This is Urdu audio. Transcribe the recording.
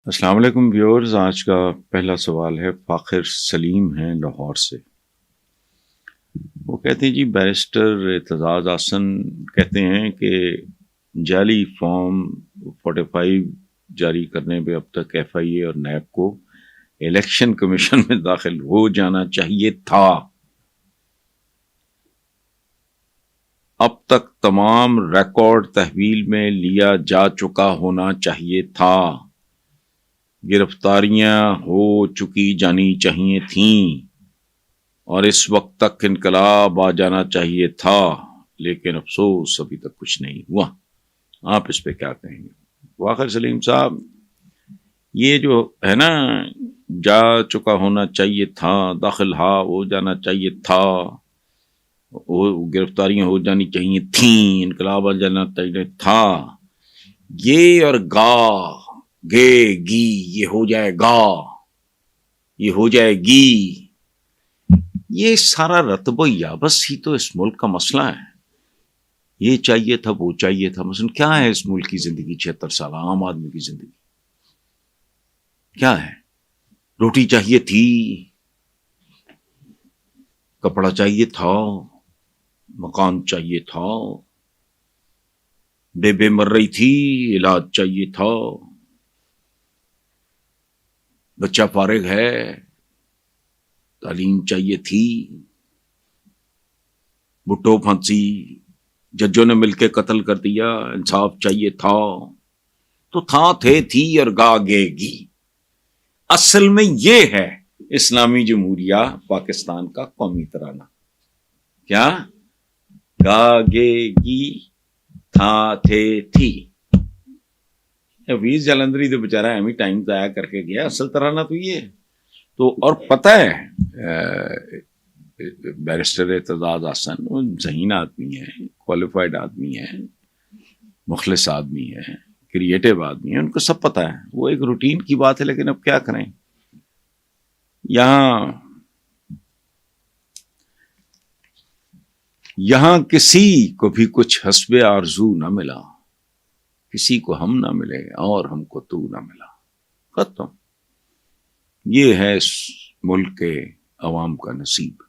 السلام علیکم ویورز، آج کا پہلا سوال ہے فاخر سلیم ہیں لاہور سے۔ وہ کہتے ہیں جی بیرسٹر اعتزاز احسن کہتے ہیں کہ جعلی فارم 45 جاری کرنے پہ اب تک ایف آئی اے اور نیب کو الیکشن کمیشن میں داخل ہو جانا چاہیے تھا۔ اب تک تمام ریکارڈ تحویل میں لیا جا چکا ہونا چاہیے تھا۔ گرفتاریاں ہو چکی جانی چاہیے تھیں اور اس وقت تک انقلاب آ جانا چاہیے تھا، لیکن افسوس ابھی تک کچھ نہیں ہوا۔ آپ اس پہ کیا کہیں گے؟ فاخر سلیم صاحب، یہ جو ہے نا جا چکا ہونا چاہیے تھا، داخل ہو جانا چاہیے تھا، گرفتاریاں ہو جانی چاہیے تھیں، انقلاب آ جانا چاہیے تھا، یہ اور گے گی، یہ ہو جائے گا، یہ ہو جائے گی، یہ سارا رتب و یابس ہی تو اس ملک کا مسئلہ ہے۔ یہ چاہیے تھا، وہ چاہیے تھا، مثلا کیا ہے اس ملک کی زندگی؟ 76 سال عام آدمی کی زندگی کیا ہے؟ روٹی چاہیے تھی، کپڑا چاہیے تھا، مکان چاہیے تھا، بے مر رہی تھی، علاج چاہیے تھا، بچہ فارغ ہے، تعلیم چاہیے تھی، بھٹو پھانسی ججوں نے مل کے قتل کر دیا، انصاف چاہیے تھا، تو تھا، تھے، تھی اور گے گی۔ اصل میں یہ ہے اسلامی جمہوریہ پاکستان کا قومی ترانہ۔ کیا؟ گے گی، تھا، تھے، تھی۔ حفیظ جلندری تو بیچارہ ایم ٹائم ضائع کر کے گیا، اصل ترانہ تو یہ تو۔ اور پتہ ہے بیرسٹر اعتزاز احسن ذہین آدمی ہے، کوالیفائڈ آدمی ہے، مخلص آدمی ہے، کریٹو آدمی ہے، ان کو سب پتہ ہے، وہ ایک روٹین کی بات ہے، لیکن اب کیا کریں، یہاں کسی کو بھی کچھ حسب آرزو نہ ملا، کسی کو ہم نہ ملے اور ہم کو تو نہ ملا، ختم۔ یہ ہے اس ملک کے عوام کا نصیب۔